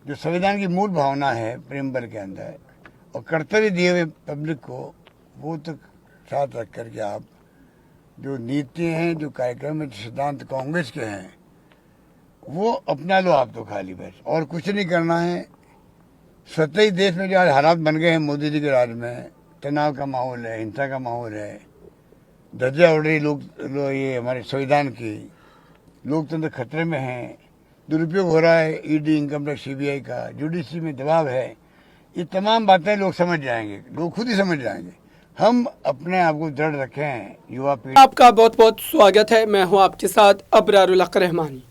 जो संविधान की मूल भावना है प्रेमबल के अंदर और कर्तव्य दिए हुए पब्लिक को, वो तो साथ रख करके आप जो नीतियाँ हैं, जो कार्यक्रम है, सिद्धांत कांग्रेस के हैं, वो अपना लो आप तो खाली, बस और कुछ नहीं करना है। स्वतः ही देश में जो आज हालात बन गए हैं मोदी जी के राज में, तनाव का माहौल है, हिंसा का माहौल है, धज्जियां उड़ रही ये हमारे संविधान की, लोकतंत्र खतरे में है, दुरुपयोग हो रहा है ईडी, इनकम टैक्स, सीबीआई का, जुडिशरी में दबाव है। ये तमाम बातें लोग समझ जाएंगे, लोग खुद ही समझ जाएंगे। हम अपने आप को दृढ़ रखें, युवा पीढ़ी। आपका बहुत बहुत स्वागत है। मैं हूं आपके साथ अबरारुल हक रहमानी।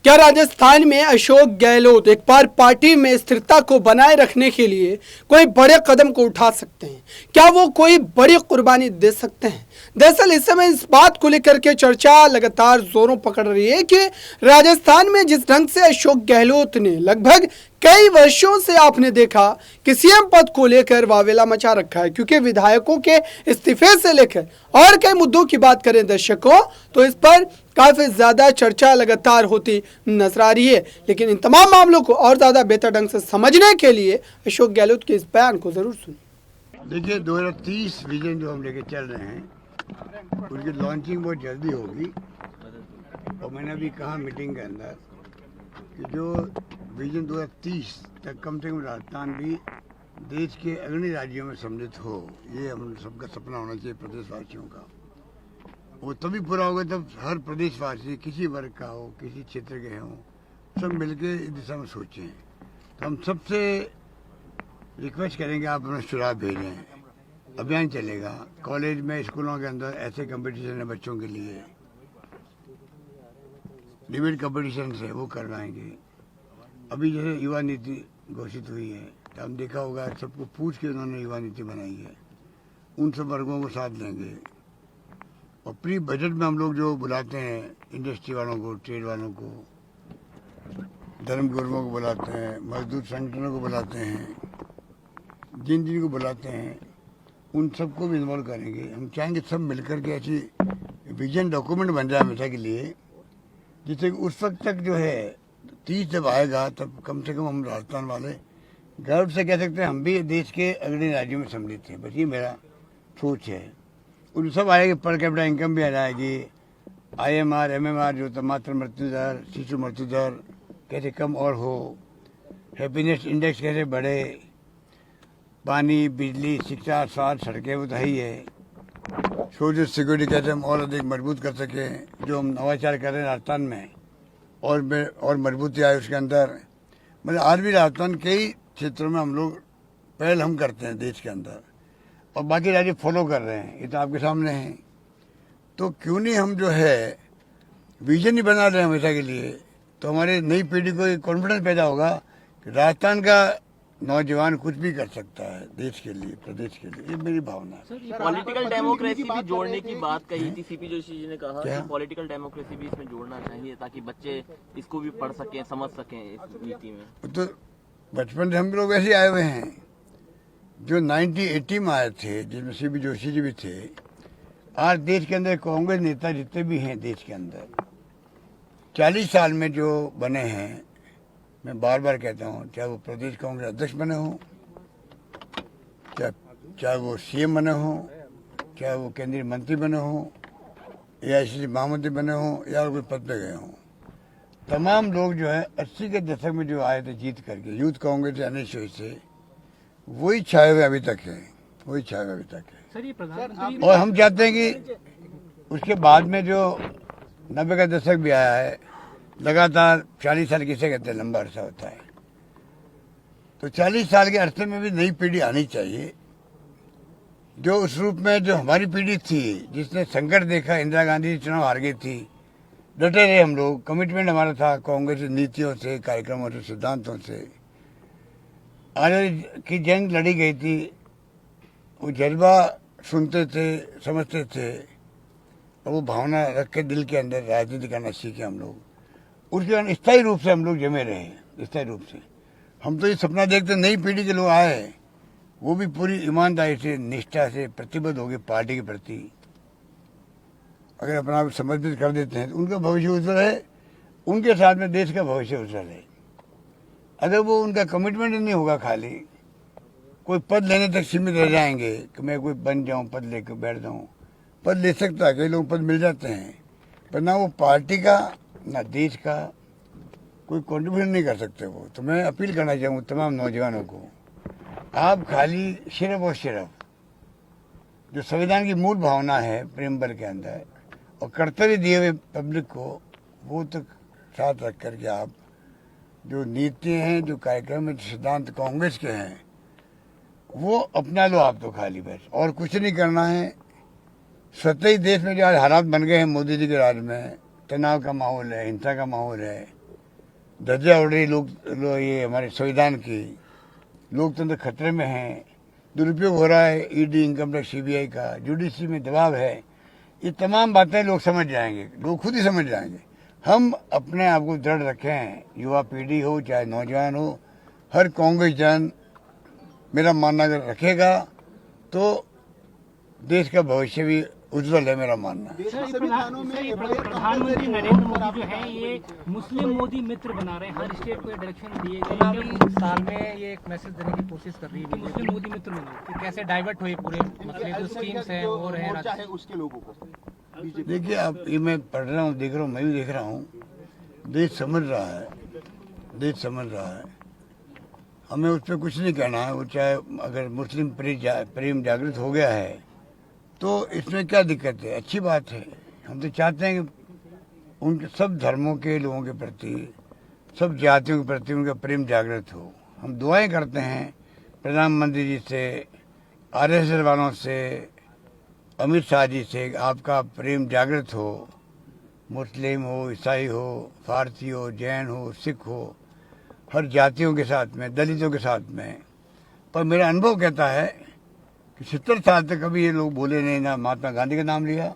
क्या राजस्थान में अशोक गहलोत एक बार पार्टी में स्थिरता को बनाए रखने के लिए कोई बड़े कदम को उठा सकते हैं? क्या वो कोई बड़ी कुर्बानी दे सकते हैं? दरअसल इस समय इस बात को लेकर के चर्चा लगातार जोरों पकड़ रही है कि राजस्थान में जिस ढंग से अशोक गहलोत ने लगभग कई वर्षों से आपने देखा कि सीएम पद को लेकर वावेला मचा रखा है, क्योंकि विधायकों के इस्तीफे से लेकर और कई मुद्दों की बात करें दर्शकों तो इस पर काफी ज्यादा चर्चा लगातार होती नजर आ रही है। लेकिन इन तमाम मामलों को और ज्यादा बेहतर ढंग से समझने के लिए अशोक गहलोत के इस बयान को जरूर सुनिए। देखिए, 2030 विजन जो हम लेके चल रहे हैं, उसकी लॉन्चिंग बहुत जल्दी होगी। और मैंने अभी कहा मीटिंग के अंदर कि जो विजन 2030 तक कम से कम राजस्थान भी देश के अग्रणी राज्यों में सम्मिलित हो, ये हम सबका सपना होना चाहिए, प्रदेशवासियों का। वो तभी पूरा होगा जब हर प्रदेशवासी, किसी वर्ग का हो, किसी क्षेत्र के हों, सब मिलके इस दिशा में सोचें। तो हम सबसे रिक्वेस्ट करेंगे, आप अपना सुझाव भेजें, अभियान चलेगा। कॉलेज में, स्कूलों के अंदर ऐसे कंपटीशन है बच्चों के लिए, डिबेट कंपटीशन है, वो करवाएंगे। अभी जैसे युवा नीति घोषित हुई है, तो हम देखा होगा सबको पूछ के उन्होंने युवा नीति बनाई है, उन सब वर्गों को साथ लेंगे। और प्री बजट में हम लोग जो बुलाते हैं इंडस्ट्री वालों को, ट्रेड वालों को, धर्म गुरुओं को बुलाते हैं, मजदूर संगठनों को बुलाते हैं, जिन जिन को बुलाते हैं उन सबको भी इन्वॉल्व करेंगे। हम चाहेंगे सब मिलकर के ऐसी विजन डॉक्यूमेंट बन जाए हमेशा के लिए, जिससे उस वक्त तक जो है 30 जब आएगा तब कम से कम हम राजस्थान वाले गर्व से कह सकते हैं हम भी देश के अग्रणी राज्यों में सम्मिलित हैं। बस ये मेरा सोच है। उन सब आएगी, पर कैपिटा इनकम भी आ जाएगी, IMR, MMR जो तो मातृ मृत्यु दर, शिशु मृत्यु दर कैसे कम और हो, हैप्पीनेस इंडेक्स कैसे बढ़े, पानी, बिजली, शिक्षा, स्वास्थ्य, सड़कें, वो तो है ही है। सोशल सिक्योरिटी कैसे हम और अधिक मजबूत कर सकें, जो हम नवाचार कर रहे हैं राजस्थान में और मजबूती आए उसके अंदर। मतलब आज भी राजस्थान कई क्षेत्रों में हम लोग पहल हम करते हैं देश के अंदर, और बाकी राज्य फॉलो कर रहे हैं, ये तो आपके सामने है। तो क्यों नहीं हम जो है विजन ही बना रहे हैं हमेशा के लिए, तो हमारी नई पीढ़ी को एक कॉन्फिडेंस पैदा होगा कि राजस्थान का नौजवान कुछ भी कर सकता है देश के लिए, प्रदेश के लिए। ये मेरी भावना है। पॉलिटिकल डेमोक्रेसी भी जोड़ने की बात कही थी सीपी जोशी जी ने, कहा कि पॉलिटिकल डेमोक्रेसी भी इसमें जोड़ना चाहिए ताकि बच्चे इसको भी पढ़ सकें, समझ सकें इस नीति में। तो बचपन से हम लोग ऐसे आए हुए हैं, जो 1980 में आए थे, जिसमें सीपी जोशी जी भी थे। आज देश के अंदर कांग्रेस नेता जितने भी हैं देश के अंदर 40 साल में जो बने हैं, मैं बार बार कहता हूँ, चाहे वो प्रदेश कांग्रेस अध्यक्ष बने हों, चाहे वो CM बने हों, चाहे वो केंद्रीय मंत्री बने हों, AICC महामंत्री बने हों, या कोई पद पे गए हों, तमाम लोग जो है 80 के दशक में जो आए थे जीत करके यूथ कांग्रेस से, NSU से, वही छाए हुए अभी तक है, वही छाए हुए अभी तक है। और हम चाहते हैं कि उसके बाद में जो 90 का दशक भी आया है, लगातार 40 साल किसे कहते हैं, लंबा अरसा होता है, तो 40 साल के अरसे में भी नई पीढ़ी आनी चाहिए, जो उस रूप में जो हमारी पीढ़ी थी, जिसने संकट देखा, इंदिरा गांधी चुनाव हार गई थी, डटे रहे हम लोग, कमिटमेंट हमारा था कांग्रेस नीतियों से, कार्यक्रमों से, सिद्धांतों से। आज़ादी की जंग लड़ी गई थी, वो जज्बा सुनते थे, समझते थे, और वो भावना रख के दिल के अंदर राजनीति करना सीखे हम लोग। उसके बाद स्थायी रूप से हम लोग जमे रहे, स्थायी रूप से। हम तो ये सपना देखते नई पीढ़ी के लोग आए, वो भी पूरी ईमानदारी से, निष्ठा से प्रतिबद्ध हो गए पार्टी के प्रति। अगर अपना आप समर्पित कर देते हैं तो उनका भविष्य उज्जवल है, उनके साथ में देश का भविष्य उज्जवल है। अगर वो उनका कमिटमेंट नहीं होगा, खाली कोई पद लेने तक सीमित रह जाएंगे कि मैं कोई बन जाऊं, पद लेकर बैठ जाऊं। पद ले सकता है, कई लोग पद मिल जाते हैं, पर ना वो पार्टी का ना देश का कोई कंट्रीब्यूशन नहीं कर सकते वो। तो मैं अपील करना चाहूँगा तमाम नौजवानों को, आप खाली सिर्फ और सिर्फ जो संविधान की मूल भावना है प्रेमबल के अंदर और कर्तव्य दिए हुए पब्लिक को, वो तक साथ रख करके आप जो नीति हैं, जो कार्यक्रम है, जो सिद्धांत कांग्रेस के हैं, वो अपना लो आप तो खाली, बस और कुछ नहीं करना है। सतही देश में जो आज हालात बन गए हैं मोदी जी के राज में, तनाव का माहौल है, हिंसा का माहौल है, धज्जियां उड़ रही ये हमारे संविधान की, लोकतंत्र खतरे में है, दुरुपयोग हो रहा है ईडी, इनकम टैक्स, सीबीआई का, जुडिशरी में दबाव है। ये तमाम बातें लोग समझ जाएंगे, लोग खुद ही समझ जाएंगे। हम अपने आप को दृढ़ रखें, युवा पीढ़ी हो चाहे नौजवान हो, हर कांग्रेस जन मेरा मानना अगर रखेगा तो देश का भविष्य भी उज्जवल है, मेरा मानना। प्रधानमंत्री नरेंद्र मोदी जो है ये मुस्लिम मोदी मित्र बना रहे हैं, हर स्टेट को डायरेक्शन दिए गए साल में ये एक मैसेज देने की कोशिश कर रही है मुस्लिम मोदी मित्र बनाओ, तो कैसे डाइवर्ट हुए पूरे मसले जो स्कीम्स हैं वो रहे चाहे उसके लोगों को। देखिए आप, ये मैं पढ़ रहा हूँ, देख रहा हूँ, मैं भी देख रहा हूँ, देश समझ रहा है, देश समझ रहा है, हमें उस पर कुछ नहीं कहना है। वो चाहे अगर मुस्लिम प्रेम जागृत हो गया है तो इसमें क्या दिक्कत है, अच्छी बात है। हम तो चाहते हैं कि उनके सब धर्मों के लोगों के प्रति, सब जातियों के प्रति उनका प्रेम जागृत हो। हम दुआएं करते हैं प्रधानमंत्री जी से, आरएसएस वालों से, अमित शाह जी से, आपका प्रेम जागृत हो, मुस्लिम हो, ईसाई हो, फारसी हो, जैन हो, सिख हो, हर जातियों के साथ में, दलितों के साथ में। पर मेरा अनुभव कहता है कि 70 साल तक कभी ये लोग बोले नहीं, ना महात्मा गांधी का नाम लिया,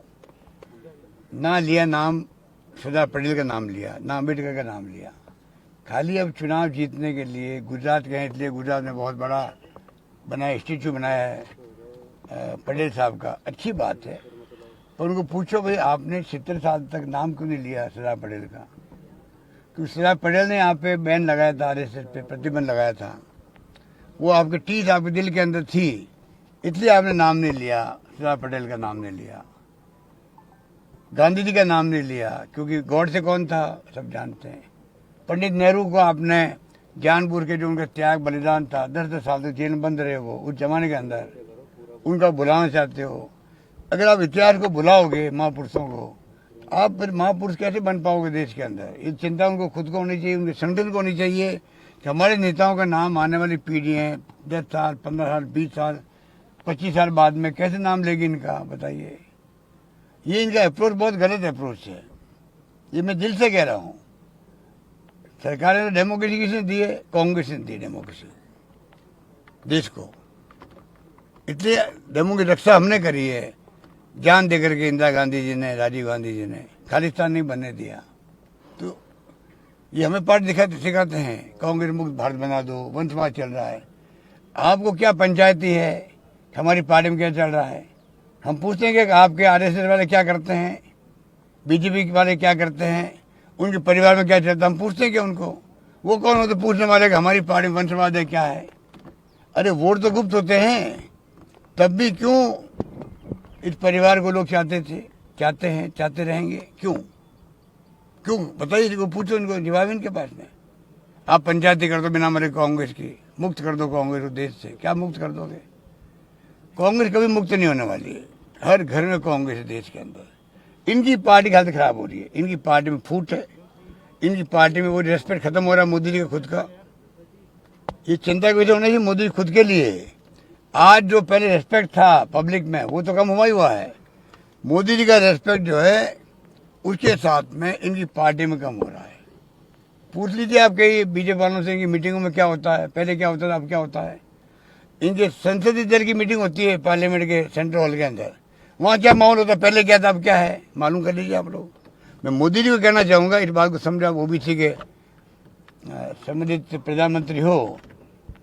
ना लिया नाम सरदार पटेल का नाम लिया, ना अम्बेडकर का नाम लिया। खाली अब चुनाव जीतने के लिए गुजरात गए, इसलिए गुजरात में बहुत बड़ा बनाया, स्टेचू बनाया है पटेल साहब का, अच्छी बात है। पर उनको पूछो भाई आपने 70 साल तक नाम क्यों नहीं लिया सरदार पटेल का? क्योंकि सरदार पटेल ने यहाँ पे बैन लगाया था, आरएसएस पे प्रतिबंध लगाया था, वो आपके टीस आपके दिल के अंदर थी, इसलिए आपने नाम नहीं लिया, सरदार पटेल का नाम नहीं लिया, गांधी जी का नाम नहीं लिया। क्योंकि गॉड से कौन था सब जानते हैं। पंडित नेहरू को आपने जानबूझ के, जो उनका त्याग बलिदान था, 10-10 साल तक जेल में बंद रहे वो उस जमाने के अंदर, उनका बुलाना चाहते हो। अगर आप इतिहास को बुलाओगे, महापुरुषों को, आप फिर महापुरुष कैसे बन पाओगे देश के अंदर? ये चिंता उनको खुद को होनी चाहिए, उनके संगठन को होनी चाहिए कि हमारे नेताओं का नाम आने वाली पीढ़ियाँ 10 साल, 15 साल, 20 साल, 25 साल बाद में कैसे नाम लेगी इनका, बताइए। ये इनका अप्रोच बहुत गलत अप्रोच है, ये मैं दिल से कह रहा हूँ। सरकार ने डेमोक्रेसी किसने दी है? कांग्रेस ने दी डेमोक्रेसी देश को, इसलिए डेमोक्रेसी रक्षा हमने करी है, जान दे करके इंदिरा गांधी जी ने, राजीव गांधी जी ने, खालिस्तान नहीं बनने दिया। तो ये हमें पाठ सिखाते हैं, कांग्रेस मुक्त भारत बना दो, वंशवाद चल रहा है। आपको क्या पंचायती है, हमारी पार्टी में क्या चल रहा है? हम पूछते हैं कि आपके आरएसएस वाले क्या करते हैं, बीजेपी वाले क्या करते हैं, उनके परिवार में क्या चलता है, हम पूछते हैं कि उनको, वो कौन होते पूछने वाले कि हमारी पार्टी में वंशवाद है क्या है? अरे वोट तो गुप्त होते हैं, तब भी क्यों इस परिवार को लोग चाहते रहेंगे, क्यों बताइए, इनको पूछो, इनको जवाब इनके पास में। आप पंचायती कर दो बिना मरे कांग्रेस की, मुक्त कर दो कांग्रेस को देश से, क्या मुक्त कर दोगे? कांग्रेस कभी मुक्त नहीं होने वाली है, हर घर में कांग्रेस है देश के अंदर। इनकी पार्टी की हालत खराब हो रही है, इनकी पार्टी में फूट है, इनकी पार्टी में वो रेस्पेक्ट खत्म हो रहा है मोदी जी का खुद का। ये चिंता की वजह होना चाहिए मोदी खुद के लिए। आज जो पहले रेस्पेक्ट था पब्लिक में, वो तो कम हुआ है। मोदी जी का रेस्पेक्ट जो है उसके साथ में इनकी पार्टी में कम हो रहा है। पूछ लीजिए आपके बीजेपी वालों से, इनकी मीटिंगों में क्या होता है, पहले क्या होता था, अब क्या होता है। इनके संसदीय दल की मीटिंग होती है पार्लियामेंट के सेंट्रल हॉल के अंदर, वहाँ क्या माहौल होता है, पहले क्या था, अब क्या है, मालूम कर लीजिए आप लोग। मैं मोदी जी को कहना चाहूँगा, इस बात को समझा, ओबीसी के संबंधित प्रधानमंत्री हो,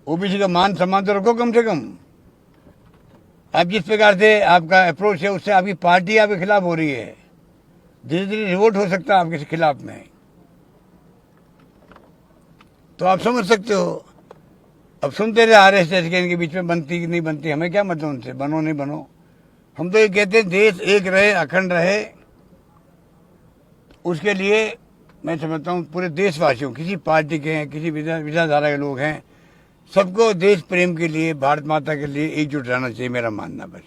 ओबीसी का मान सम्मान तो रखो कम से कम। आप जिस प्रकार से आपका अप्रोच है, उससे आपकी पार्टी आपके खिलाफ हो रही है, धीरे धीरे रिवोल्ट हो सकता है आपके खिलाफ में। तो आप समझ सकते हो। अब सुनते रहे आरएसएस के इनके बीच में बनती कि नहीं बनती, हमें क्या मतलब उनसे, बनो नहीं बनो। हम तो ये कहते हैं देश एक रहे, अखंड रहे। उसके लिए मैं समझता हूँ पूरे देशवासियों, किसी पार्टी के हैं, किसी विचारधारा के लोग हैं, सबको देश प्रेम के लिए, भारत माता के लिए एकजुट रहना चाहिए, मेरा मानना। बस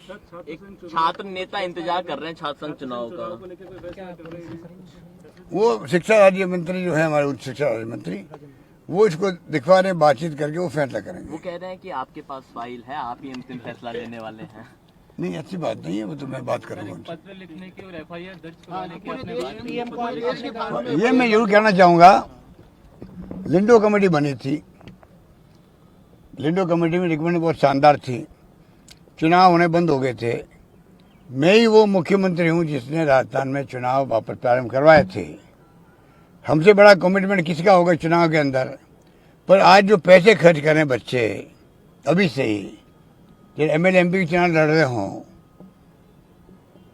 एक छात्र नेता इंतजार कर रहे हैं छात्र संघ चुनाव का। वो शिक्षा राज्य मंत्री जो है हमारे, उच्च शिक्षा राज्य मंत्री, वो इसको दिखवा रहे हैं, बातचीत करके वो फैसला करेंगे। वो कह रहे हैं कि आपके पास फाइल है, आप ही अंतिम फैसला लेने वाले हैं। नहीं, अच्छी बात नहीं है, वो तो मैं बात करूंगा उनसे। पत्र लिखने की और एफआईआर दर्ज करवाने की आपने बात ये मैं जरूर कहना चाहूंगा, लिंडो कमेटी बनी थी, लिंडो कमेटी में रिकमेंड बहुत शानदार थी, चुनाव होने बंद हो गए थे। मैं ही वो मुख्यमंत्री हूँ जिसने राजस्थान में चुनाव वापस प्रारंभ करवाए थे। हमसे बड़ा कमिटमेंट किसका होगा चुनाव के अंदर। पर आज जो पैसे खर्च कर रहे हैं बच्चे अभी से ही, जब एमएलए एमपी के चुनाव लड़ रहे हों,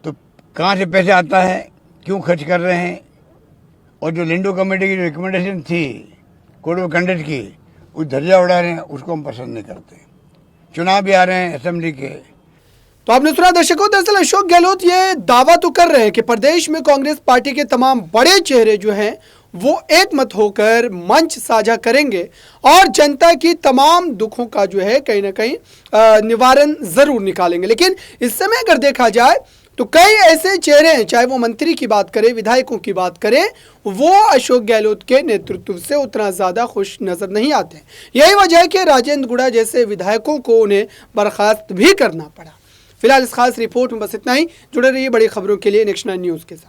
तो कहाँ से पैसे आता है, क्यों खर्च कर रहे हैं। और जो लिंडो कमेटी की जो रिकमेंडेशन थी कोड ऑफ कंडक्ट की, उस धज्जा उड़ा रहे हैं, उसको हम पसंद नहीं करते। चुनाव भी आ रहे हैं असेंबली के। तो आपने सुना दर्शकों, दरअसल अशोक गहलोत ये दावा तो कर रहे हैं कि प्रदेश में कांग्रेस पार्टी के तमाम बड़े चेहरे जो हैं वो एक मत होकर मंच साझा करेंगे और जनता की तमाम दुखों का जो है कहीं ना कहीं निवारण जरूर निकालेंगे। लेकिन इस समय अगर देखा जाए तो कई ऐसे चेहरे हैं, चाहे वो मंत्री की बात करें, विधायकों की बात करें, वो अशोक गहलोत के नेतृत्व से उतना ज़्यादा खुश नजर नहीं आते। यही वजह है कि राजेंद्र गुड़ा जैसे विधायकों को उन्हें बर्खास्त भी करना पड़ा। फिलहाल इस खास रिपोर्ट में बस इतना ही। जुड़े रहिए बड़ी खबरों के लिए नेक्स्ट 9 न्यूज़ के साथ।